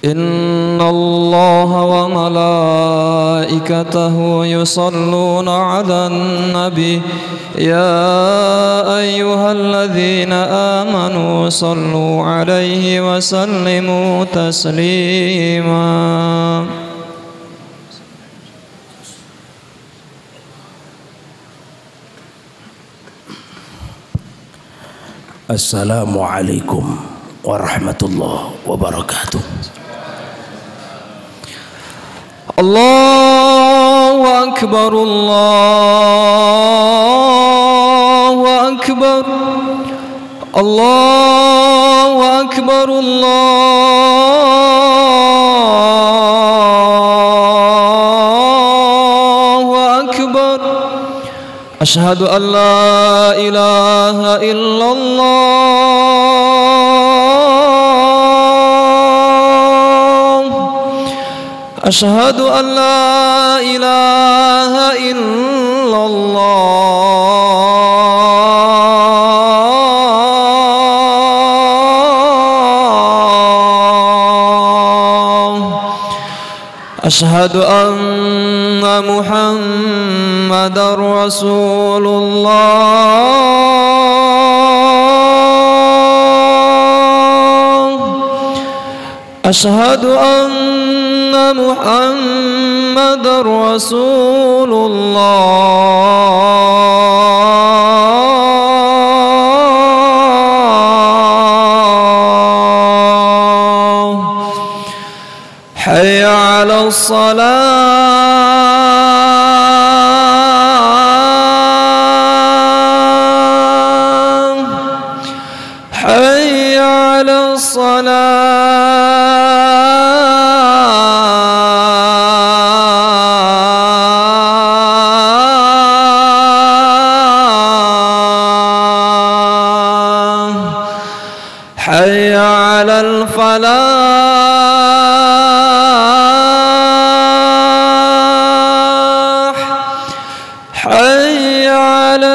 إن الله وملائكته يصلون على النبي يا أيها الذين آمنوا صلوا عليه وسلموا تسليما. Assalamualaikum warahmatullahi wabarakatuh. الله أكبر الله أكبر الله أكبر الله أكبر أشهد أن لا إله إلا الله أشهد أن لا إله إلا الله أشهد أن محمدا رسول الله أشهد أن محمد رسول الله حي على الصلاة حي على حي على الفلاح حي على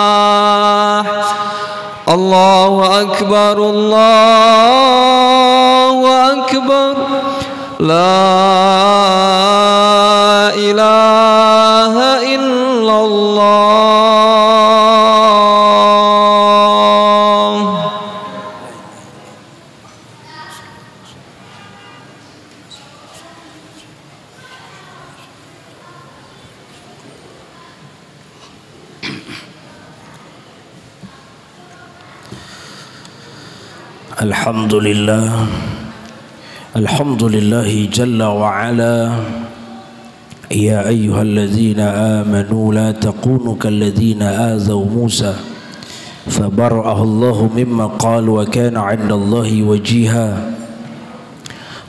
الفلاح. الله أكبر الله أكبر لا إله إلا الله. Alhamdulillah, alhamdulillahi jalla wa ala. Ya ayyuhalladzina amanu la takunu kalladzina azaw Musa fabara'ahu Allahu mimma qalu wa kana 'inda Allahi wajiha.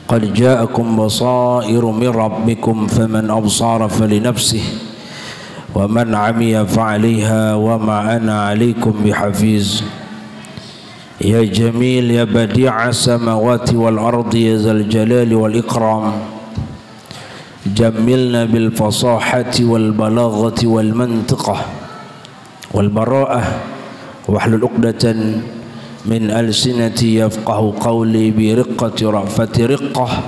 Qad ja'akum basairu min rabbikum faman absara falinafsihi wa man 'amiya fa'alayha wa ma ana 'alaykum bihafiz. Ya Jamil ya badi'a samawati wal ardi ya zal jalali wal ikram jammilna bil fasahati wal balaghati wal mantiqah wal bara'ah wahlul 'uqdatan min alsinati yafqahu qawli bi riqqati ra'fati riqqah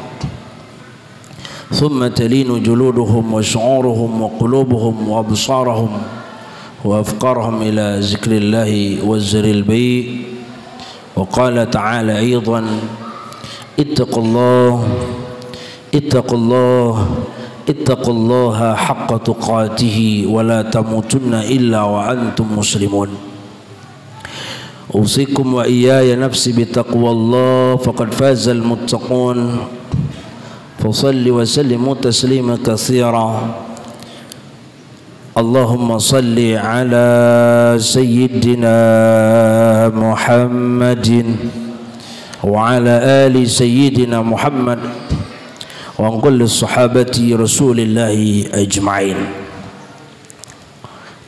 thumma talinu juluduhum wa shu'uruhum wa qulubuhum wa absarahum wa afqarahum ila zikrillahi wa ziril bay'. وقال تعالى أيضا اتقوا الله حق تقاته ولا تموتن إلا وأنتم مسلمون. أوصيكم وإياي نفسي بتقوى الله فقد فاز المتقون. فصل وسلم تسليما كثيرا. اللهم صل على سيدنا محمد وعلى آل سيدنا محمد وعن كل الصحابة رسول الله أجمعين.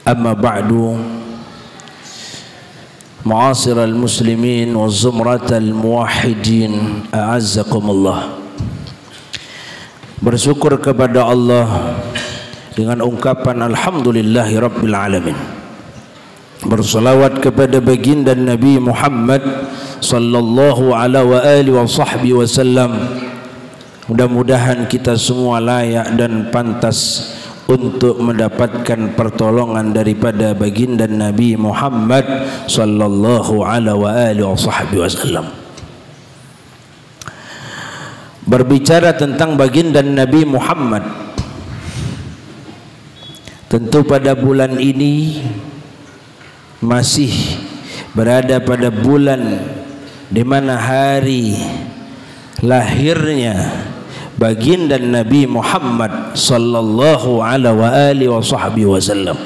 أما بعد، معاصر المسلمين وزمرة الموحدين أعزكم الله. bersyukur kepada Allah dengan ungkapan alhamdulillahi rabbil alamin, bersalawat kepada baginda Nabi Muhammad sallallahu alaihi wasallam. Mudah-mudahan kita semua layak dan pantas untuk mendapatkan pertolongan daripada baginda Nabi Muhammad sallallahu alaihi wasallam. Berbicara tentang baginda Nabi Muhammad, tentu pada bulan ini masih berada pada bulan di mana hari lahirnya baginda Nabi Muhammad sallallahu alaihi wasallam.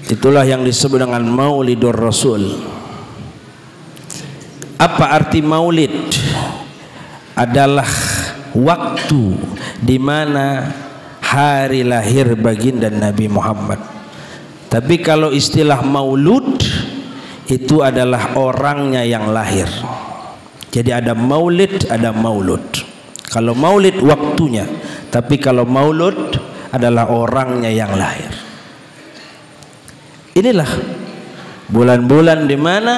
Itulah yang disebut dengan Maulidur Rasul. Apa arti maulid? Adalah waktu di mana hari lahir baginda Nabi Muhammad. Tapi kalau istilah maulud itu adalah orangnya yang lahir. Jadi ada maulid, ada maulud. Kalau maulid waktunya, tapi kalau maulud adalah orangnya yang lahir. Inilah bulan-bulan di mana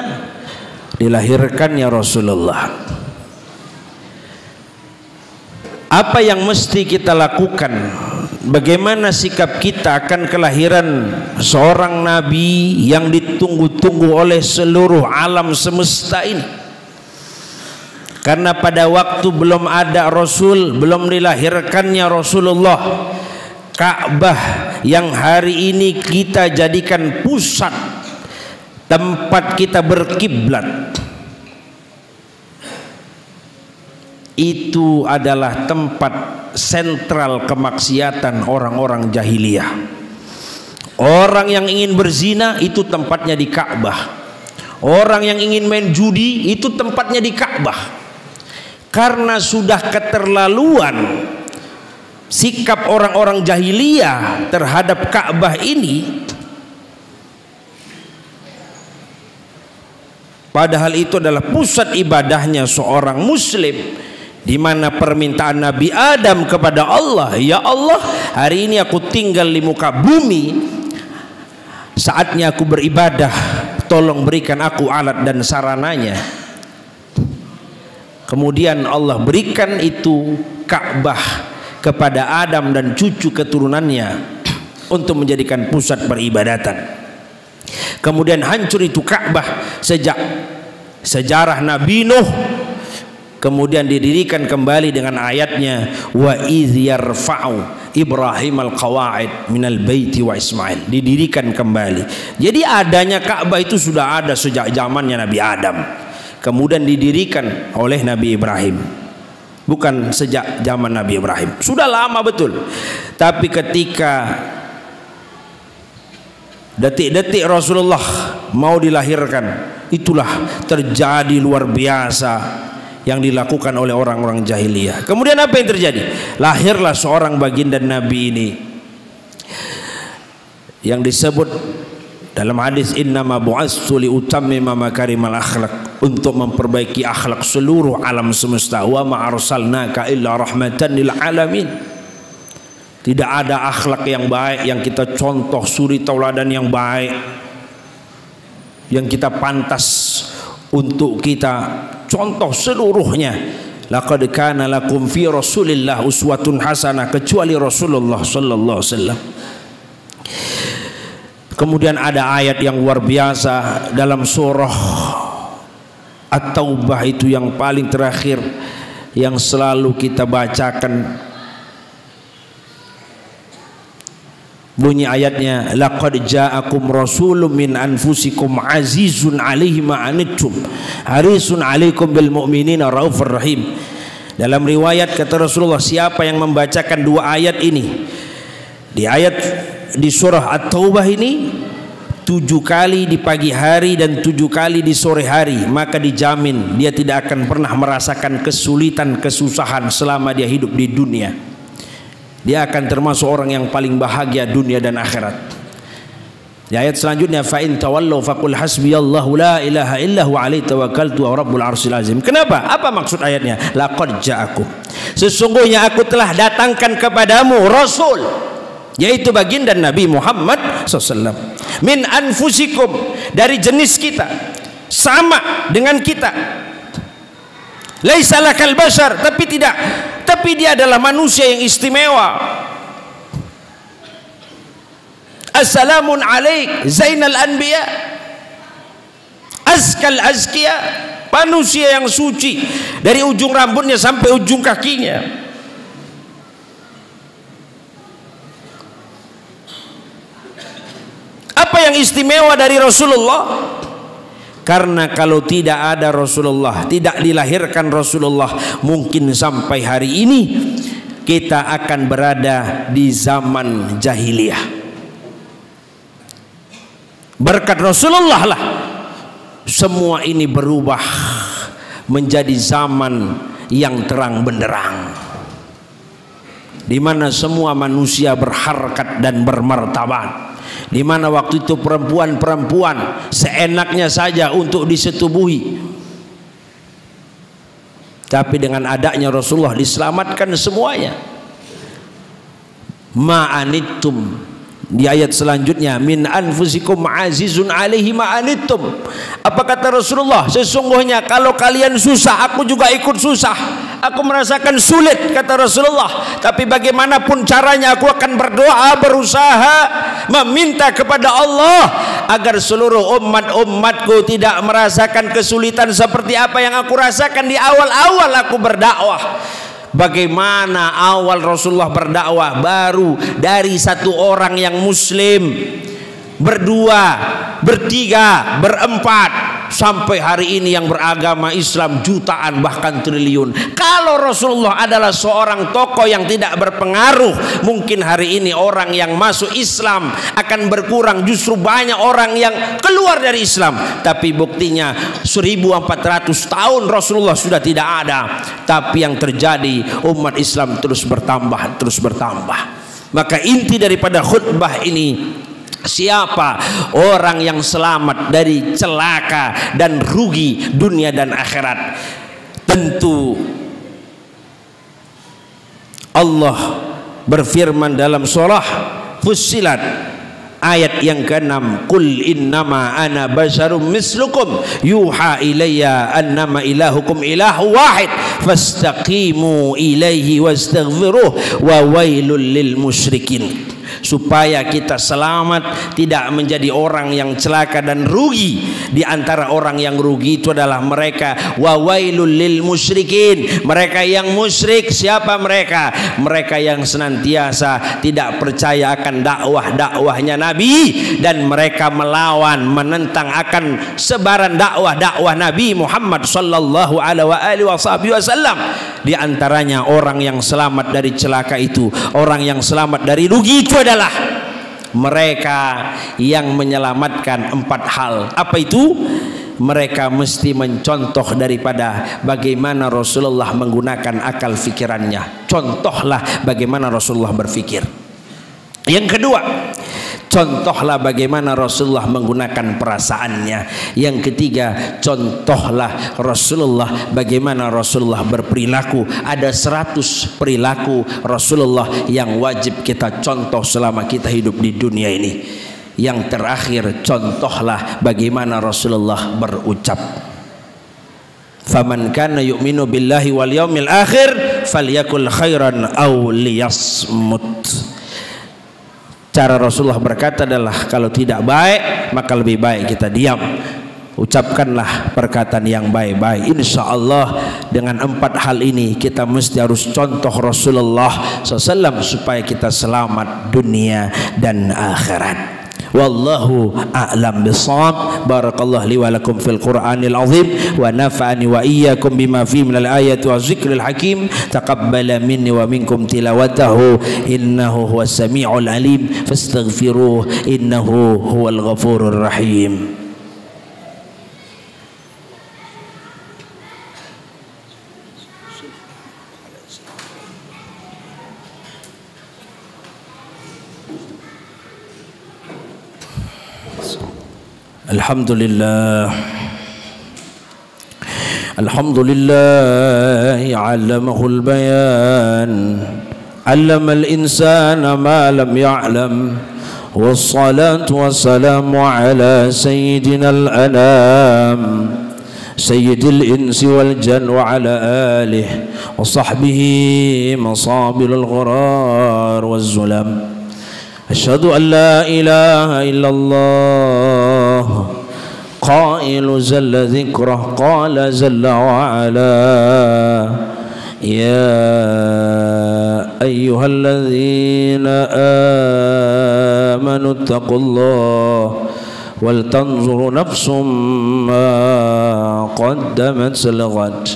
dilahirkannya Rasulullah. Apa yang mesti kita lakukan? Bagaimana sikap kita akan kelahiran seorang nabi yang ditunggu-tunggu oleh seluruh alam semesta ini? Karena pada waktu belum ada Rasul, belum dilahirkannya Rasulullah, Ka'bah yang hari ini kita jadikan pusat tempat kita berkiblat, itu adalah tempat sentral kemaksiatan orang-orang jahiliyah. Orang yang ingin berzina itu tempatnya di Ka'bah. Orang yang ingin main judi itu tempatnya di Ka'bah. Karena sudah keterlaluan sikap orang-orang jahiliyah terhadap Ka'bah ini, padahal itu adalah pusat ibadahnya seorang muslim, di mana permintaan Nabi Adam kepada Allah, ya Allah, hari ini aku tinggal di muka bumi, saatnya aku beribadah, tolong berikan aku alat dan sarananya. Kemudian Allah berikan itu Ka'bah kepada Adam dan cucu keturunannya untuk menjadikan pusat peribadatan. Kemudian hancur itu Ka'bah sejak sejarah Nabi Nuh. Kemudian didirikan kembali dengan ayatnya wa idz yarfa'u Ibrahim al-qawaid minal baiti wa Ismail. Didirikan kembali. Jadi adanya Ka'bah itu sudah ada sejak zamannya Nabi Adam. Kemudian didirikan oleh Nabi Ibrahim, bukan sejak zaman Nabi Ibrahim, sudah lama betul. Tapi ketika detik-detik Rasulullah mau dilahirkan, itulah terjadi luar biasa yang dilakukan oleh orang-orang jahiliyah. Kemudian apa yang terjadi? Lahirlah seorang baginda Nabi ini yang disebut dalam hadis innama bu'astu li utammima makarimal akhlaq, untuk memperbaiki akhlak seluruh alam semesta. Wa ma arsalnaka illa rahmatan lil alamin. Tidak ada akhlak yang baik yang kita contoh suri tauladan yang baik yang kita pantas untuk kita contoh seluruhnya. Laqad kana lakum fi Rasulillah uswatun hasanah, kecuali Rasulullah sallallahu alaihi wasallam. Kemudian ada ayat yang luar biasa dalam surah At-Taubah, itu yang paling terakhir yang selalu kita bacakan. Bunyi ayatnya, laqad ja'akum rasulun min anfusikum azizun 'alaihi ma anittum harisun 'alaikum bil mu'minina raufur rahim. Dalam riwayat kata Rasulullah, siapa yang membacakan dua ayat ini di surah At-Taubah ini 7 kali di pagi hari dan 7 kali di sore hari, maka dijamin dia tidak akan pernah merasakan kesulitan, kesusahan selama dia hidup di dunia. Dia akan termasuk orang yang paling bahagia dunia dan akhirat. Di ayat selanjutnya, fa in tawallu faqul hasbiyallahu la ilaha illa huwa alaihi tawakkaltu wa rabbul arsyil azim. Kenapa? Apa maksud ayatnya? Laqad ja'akum, sesungguhnya aku telah datangkan kepadamu rasul, yaitu baginda Nabi Muhammad SAW, min anfusikum, dari jenis kita, sama dengan kita. Laisa lakal bashar, tapi dia adalah manusia yang istimewa. Assalamun alaik zainal anbiya, azkal azkiya, manusia yang suci dari ujung rambutnya sampai ujung kakinya. Apa yang istimewa dari Rasulullah? Karena kalau tidak ada Rasulullah, tidak dilahirkan Rasulullah, mungkin sampai hari ini kita akan berada di zaman jahiliyah. Berkat Rasulullah lah semua ini berubah menjadi zaman yang terang benderang, di mana semua manusia berharkat dan bermartabat, di mana waktu itu perempuan seenaknya saja untuk disetubuhi, tapi dengan adanya Rasulullah diselamatkan semuanya. Ma'anittum, di ayat selanjutnya, min anfusikum azizun alaihi ma'anittum. Apa kata Rasulullah? Sesungguhnya kalau kalian susah, aku juga ikut susah. Aku merasakan sulit, kata Rasulullah. Tapi bagaimanapun caranya aku akan berdoa, berusaha meminta kepada Allah agar seluruh umatku tidak merasakan kesulitan seperti apa yang aku rasakan di awal-awal aku berdakwah. Bagaimana awal Rasulullah berdakwah? Baru dari satu orang yang muslim, berdua, bertiga, berempat, sampai hari ini yang beragama Islam jutaan bahkan triliun. Kalau Rasulullah adalah seorang tokoh yang tidak berpengaruh, mungkin hari ini orang yang masuk Islam akan berkurang, justru banyak orang yang keluar dari Islam. Tapi buktinya 1400 tahun Rasulullah sudah tidak ada, tapi yang terjadi umat Islam terus bertambah, terus bertambah. Maka inti daripada khutbah ini, siapa orang yang selamat dari celaka dan rugi dunia dan akhirat? Tentu Allah berfirman dalam surah Fussilat ayat yang ke-6, qul innama ana basyarum mislukum yuha ilayya annama ilahukum ilahu wahid fastaqimu ilaihi wastaghfiruh wa wailul lil musyrikin. Supaya kita selamat, tidak menjadi orang yang celaka dan rugi. Di antara orang yang rugi itu adalah mereka wa wailul lil musyrikin, mereka yang musyrik. Siapa mereka? Mereka yang senantiasa tidak percaya akan dakwahnya Nabi, dan mereka melawan, menentang akan sebaran dakwah Nabi Muhammad sallallahu alaihi wasallam. Di antaranya orang yang selamat dari celaka itu, orang yang selamat dari rugi itu adalah mereka yang menyelamatkan 4 hal. Apa itu? Mereka mesti mencontoh daripada bagaimana Rasulullah menggunakan akal fikirannya. Contohlah bagaimana Rasulullah berfikir. Yang kedua, contohlah bagaimana Rasulullah menggunakan perasaannya. Yang ketiga, contohlah Rasulullah bagaimana Rasulullah berperilaku. Ada 100 perilaku Rasulullah yang wajib kita contoh selama kita hidup di dunia ini. Yang terakhir, contohlah bagaimana Rasulullah berucap. Faman kana yu'minu billahi wal yaumil akhir falyakul khairan aw liyasmut. Cara Rasulullah berkata adalah kalau tidak baik maka lebih baik kita diam. Ucapkanlah perkataan yang baik-baik. Insya Allah dengan 4 hal ini kita mesti harus contoh Rasulullah SAW supaya kita selamat dunia dan akhirat. Wallahu a'lam bissawab. Barakallahu li wa lakum fil Qur'anil azim wa nafa'ani wa iyyakum bima fihi minal ayati wa zikril hakim. Taqabbala minni wa minkum tilawatahu innahu huwas samiul alim fastaghfiruh innahu huwal ghafurur rahim. Alhamdulillah. Alhamdulillah allamahul bayan, allamal insana ma lam ya'lam. Wassalatu wassalamu ala sayyidinal anam, sayyidil insi wal jan wa ala alihi wa sahbihi masabilul gharar waz zulam. Asyhadu an la ilaha illallah qailu zalla dzikrah qala zalla wa ala ya ayyuhalladzina amanu taqullaha wal tanzur nafsum ma qaddamat lighad.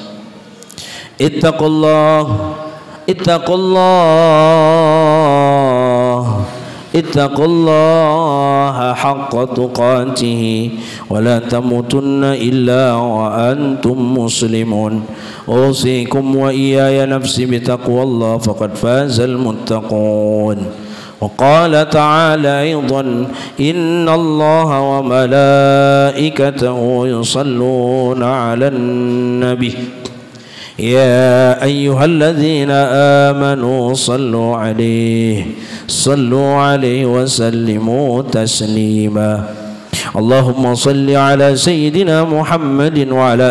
ittaqullaha haqqa tuqatih wa la tamutunna illa wa antum muslimun. Usikum wa iyaya nafsi bitaqwallah faqad fazal muttaqun. وقال تعالى أيضا إن الله وملائكته يصلون على النبي يا أيها الذين آمنوا صلوا عليه وسلموا تسليما. اللهم صل على سيدنا محمد وعلى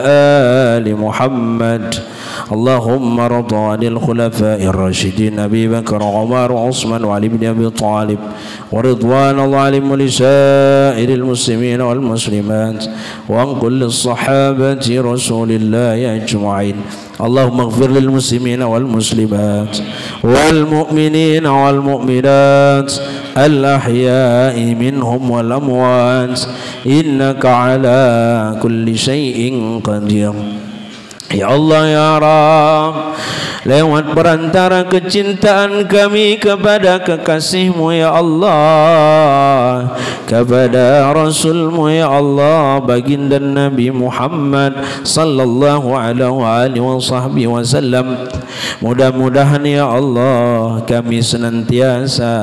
آل محمد. اللهم ارض عن الخلفاء الراشدين أبي بكر وعمر وعثمان وعلي بن أبي طالب ورضوان الله عليهم ولسائر المسلمين والمسلمات وعن كل الصحابة رسول الله أجمعين. اللهم اغفر للمسلمين والمسلمات والمؤمنين والمؤمنات الأحياء منهم والأموات إنك على كل شيء قدير. Ya Allah ya Rabb, lewat perantara kecintaan kami kepada kekasih-Mu ya Allah, kepada Rasul-Mu ya Allah, baginda Nabi Muhammad sallallahu alaihi wasallam. Mudah-mudahan ya Allah kami senantiasa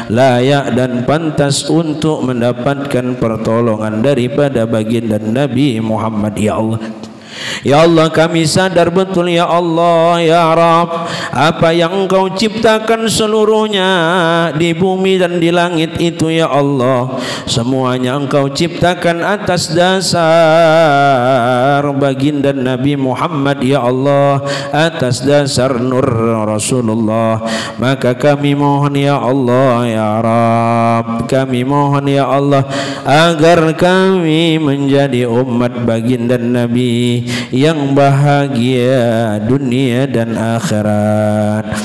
layak dan pantas untuk mendapatkan pertolongan daripada baginda Nabi Muhammad ya Allah. Ya Allah, kami sadar betul ya Allah ya Rabb, apa yang Engkau ciptakan seluruhnya di bumi dan di langit itu ya Allah, semuanya Engkau ciptakan atas dasar baginda Nabi Muhammad ya Allah, atas dasar nur Rasulullah. Maka kami mohon ya Allah ya Rabb, kami mohon ya Allah agar kami menjadi umat baginda Nabi yang bahagia dunia dan akhirat.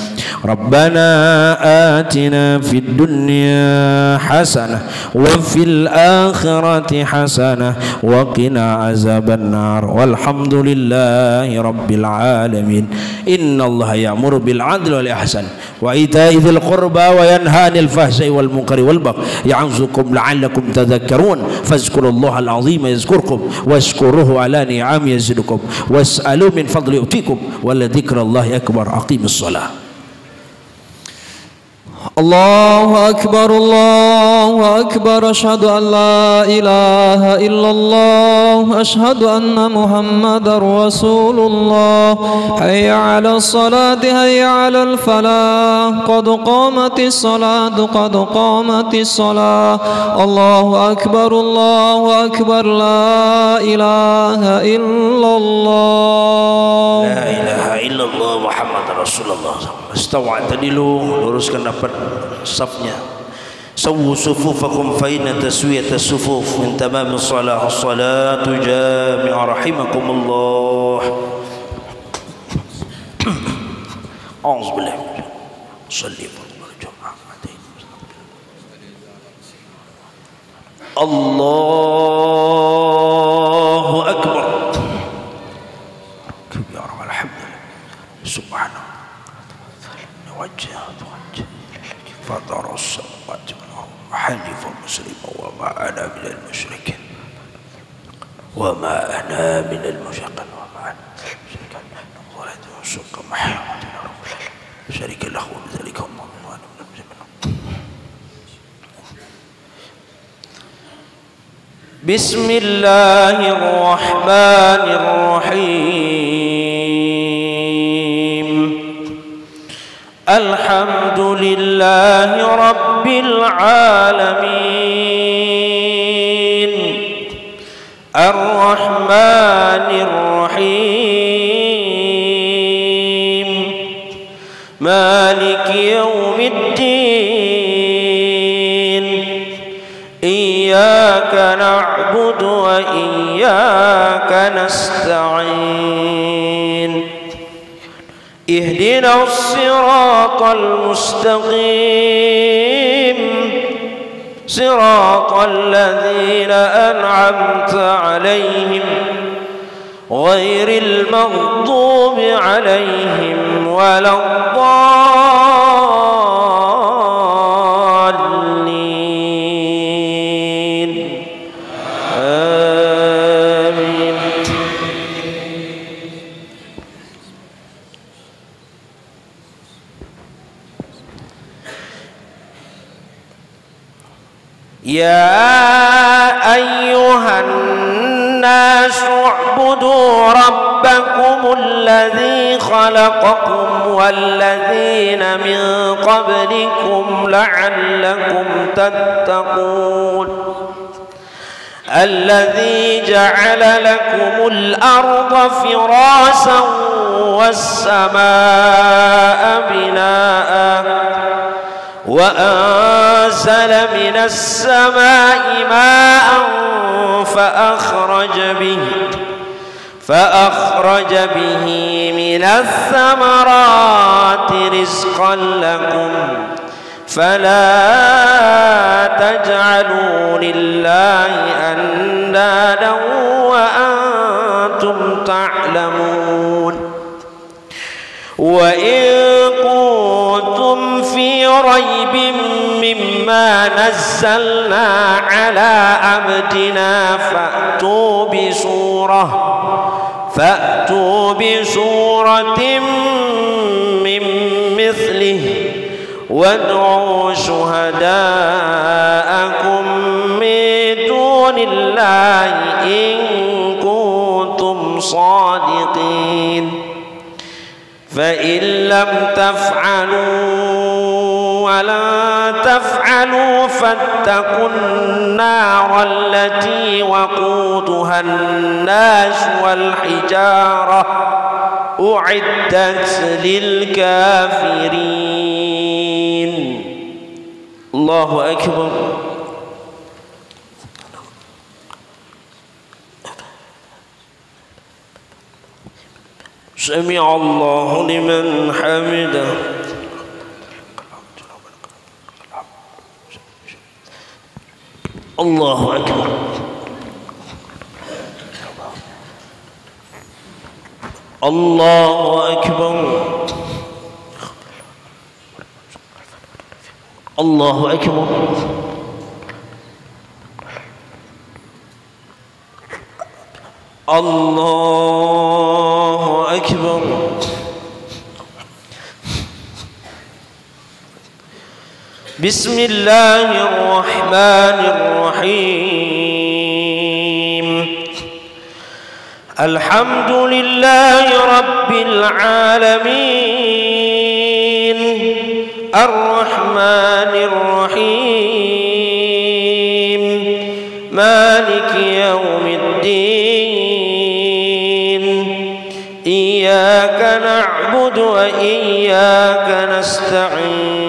Rabbana atina fid dunya hasanah wa fil akhirati hasanah wa qina azaban nar. Walhamdulillahi rabbil alamin. Innallaha ya'muru bil adli wal ihsan wa ita'i dzil qurba wa yanha 'anil fahsya'i wal munkari wal baghi ya'idzukum la'allakum tadhakkarun. Fazkurullaha al-'azima yazkurkum washkuruhu 'ala ni'amihi yazidkum was'alu min fadli yu'tikum wa la dzikrallahi akbar. Aqimus shalah. الله أكبر الله أكبر أشهد أن لا إله إلا الله أشهد أن محمدا رسول الله حي على الصلاة حي على الفلاح قد قامت الصلاة قد قامت الصلاة الله أكبر لا إله إلا الله La ilaha illallah Muhammad Rasulullah. Istawa, tadilu, luruskan dapat safnya. Sawu sufufakum fa inna taswiyata sufuf min tamami shalah. As-salatu jami'a rahimakumullah. Auzubillah. Shalli Allahu akbar. Subhanallah. Wajjah فطر السماوات والأرض حنيفا مسلما وما أنا من المشركين وما أنا من المشركين ولد وسوق محمد شريك له ذلك الله. بسم الله الرحمن الرحيم الحمد لله رب العالمين الرحمن الرحيم مالك يوم الدين إياك نعبد وإياك نستعين اهدنا الصراط المستقيم صراط الذين أنعمت عليهم غير المغضوب عليهم ولا الضالين آمين. يا أيها الناس اعبدوا ربكم الذي خلقكم والذين من قبلكم لعلكم تتقون الذي جعل لكم الأرض فراشا والسماء بناء وأنزل من السماء ماء فأخرج به من الثمرات رزقا لكم فلا تجعلوا لله أندادا وأنتم تعلمون وإن كنتم في ريب مما نزلنا على عبدنا فأتوا بسورة من مثله وادعوا شهداءكم من دون الله إن كنتم صادقين فإن لم تفعلوا ولا تفعلوا فاتقوا النار التي وقودها الناس والحجارة أعدت للكافرين. الله أكبر. سمع الله لمن حمده. الله أكبر. الله أكبر. الله أكبر. الله أكبر. بسم الله الرحمن الرحيم الحمد لله رب العالمين الرحمن الرحيم مالك يوم الدين إياك نعبد وإياك نستعين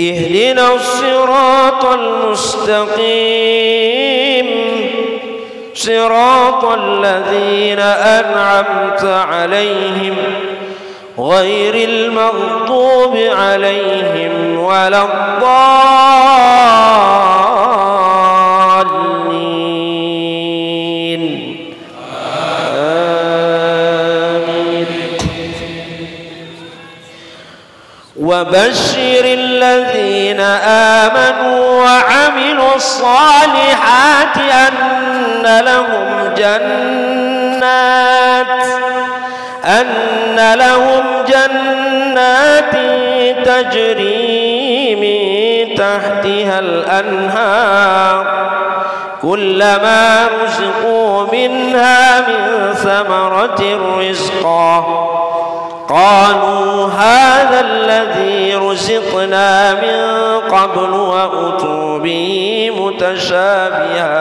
اهدنا الصراط المستقيم صراط الذين أنعمت عليهم غير المغضوب عليهم ولا الضالين آمين. وبشر الذين آمنوا وعملوا الصالحات أن لهم جنات تجري من تحتها الأنهار كلما رزقوا منها من ثمرة رزقا قالوا هذا الذي رزقنا من قبل وأتوا به متشابها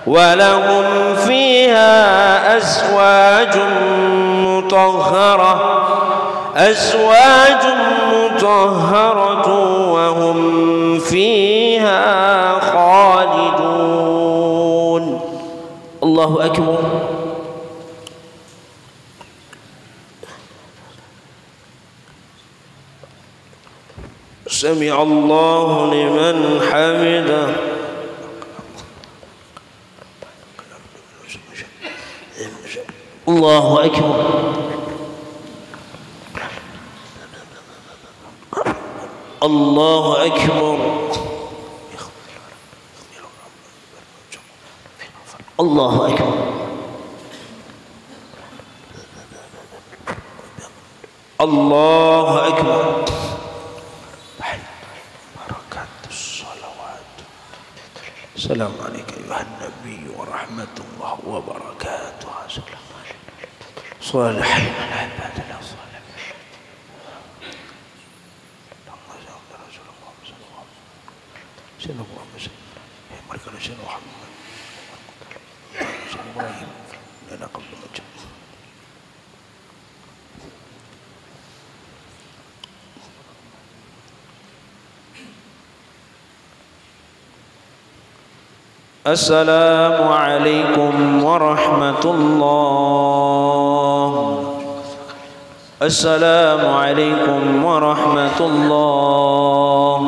ولهم فيها أزواج مطهرة وهم فيها خالدون. الله أكبر. سمع الله لمن حمده. الله أكبر. الله أكبر. الله أكبر. الله أكبر. بركات الصلوات. السلام عليك أيها النبي ورحمة الله وبركاته. صالحين العباد الصالحين. السلام عليكم ورحمة الله. السلام عليكم ورحمة الله.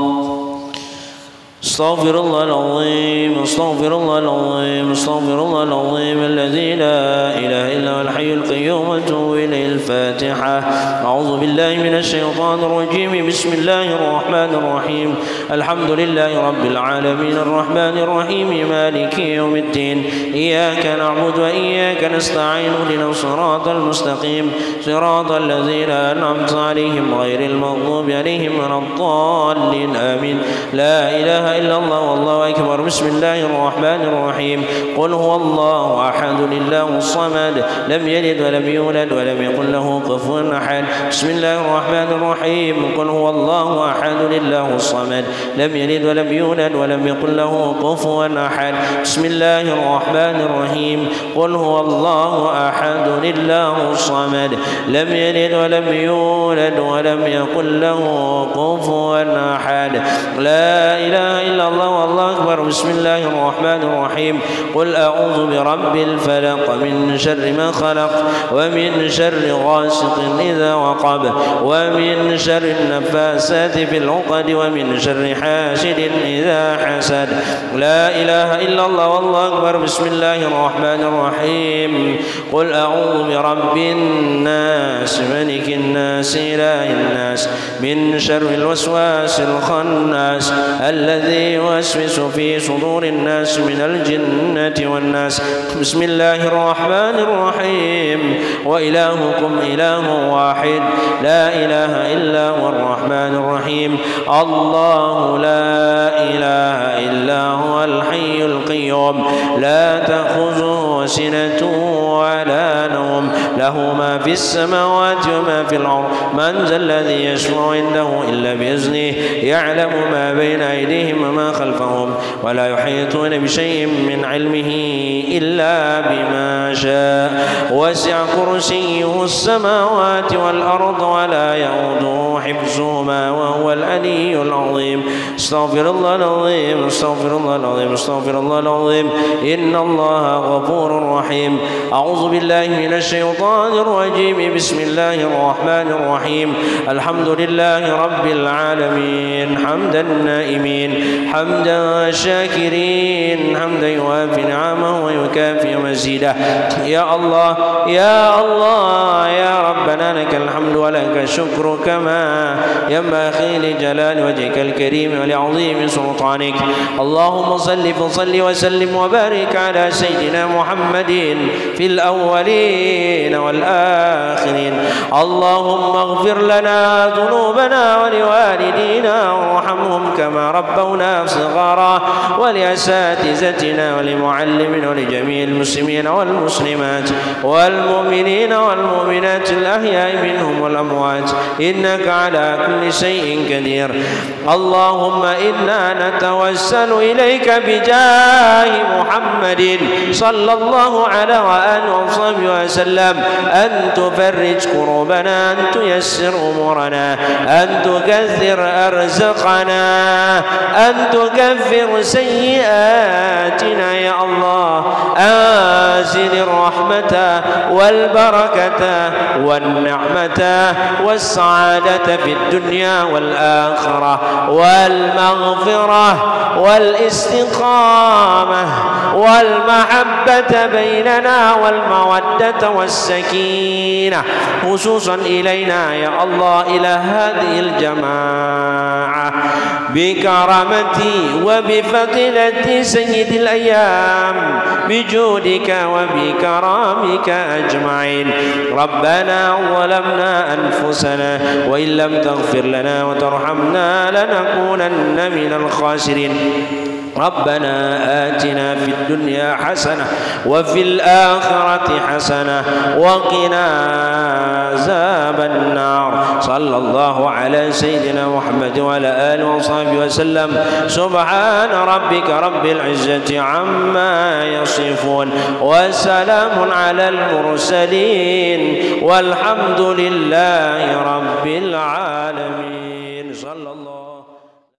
استغفر الله العظيم استغفر الله العظيم استغفر الله العظيم الذي لا إله إلا هو الحي القيوم وأتوب إليه. الفاتحة. أعوذ بالله من الشيطان الرجيم. بسم الله الرحمن الرحيم. الحمد لله رب العالمين الرحمن الرحيم مالك يوم الدين. إياك نعبد وإياك نستعين اهدنا الصراط المستقيم صراط الذين أنعمت عليهم غير المغضوب عليهم ولا الضالين آمين. لا إله إلا الله والله أكبر. بسم الله الرحمن الرحيم. قل هو الله أحد الله الصمد لم يلد ولم يولد ولم يكن له كفوا أحد. بسم الله الرحمن الرحيم. قل هو الله أحد الله الصمد لم يلد ولم يولد ولم يكن له كفوا أحد. بسم الله الرحمن الرحيم. قل هو الله أحد الله الصمد لم يلد ولم يولد ولم يكن له كفوا أحد. لا إله إلا الله والله أكبر. بسم الله الرحمن الرحيم. قل أعوذ برب الفلق من شر ما خلق ومن شر غاسق إذا وقب ومن شر النفاسات في العقد ومن شر حاسد إذا حسد. لا إله إلا الله والله أكبر. بسم الله الرحمن الرحيم. قل أعوذ برب الناس ملك الناس إله الناس من شر الوسواس الخناس الذي يوسوس في صدور الناس من الجنة والناس. بسم الله الرحمن الرحيم. وإلهكم إله واحد لا إله إلا هو الرحمن الرحيم. الله لا إله إلا هو الحي القيوم لا تأخذه سنة ولا نوم له ما في السماوات وما في الأرض. من ذا الذي يشفع عنده إلا بإذنه يعلم ما بين أيديهم وما خلفهم ولا يحيطون بشيء من علمه إلا بما شاء. وسع كرسيه السماوات والأرض ولا يؤوده حفظهما وهو العلي العظيم. استغفر الله العظيم استغفر الله العظيم استغفر الله العظيم. إن الله غفور رحيم. أعوذ بالله من الشيطان الرجيم. بسم الله الرحمن الرحيم. الحمد لله رب العالمين حمدا النائمين حمدا شاكرين حمدا يوافي نعمه ويكافئ مزيده. يا الله يا الله يا ربنا لك الحمد ولك الشكر كما ينبغي لجلال وجهك الكريم ولعظيم سلطانك. اللهم صل وسلم وبارك على سيدنا محمد في الأولين الأولين والآخرين. اللهم اغفر لنا ذنوبنا ولوالدينا وارحمهم كما ربونا صغارا، ولأساتذتنا ولمعلمنا ولجميع المسلمين والمسلمات والمؤمنين والمؤمنات الأحياء منهم والأموات إنك على كل شيء قدير. اللهم إنا نتوسل إليك بجاه محمد صلى الله عليه وآله وصحبه وسلم أن تفرج كروبنا، أن تيسر أمورنا، أن تكثر أرزقنا، أن تكفر سيئاتنا يا الله. أنزل الرحمة والبركة والنعمة والسعادة في الدنيا والآخرة، والمغفرة والاستقامة والمحبة بيننا والمودة والسكينة خصوصا إلينا يا الله، إلى هذه الجماعة بكرامتي وبفضيلة سيد الأيام بجودك وبكرامك أجمعين. ربنا ظلمنا أنفسنا وإن لم تغفر لنا وترحمنا لنكونن من الخاسرين. ربنا آتنا في الدنيا حسنة وفي الآخرة حسنة وقنا عذاب النار. صلى الله على سيدنا محمد وعلى آله وصحبه وسلم. سبحان ربك رب العزة عما يصفون وسلام على المرسلين والحمد لله رب العالمين.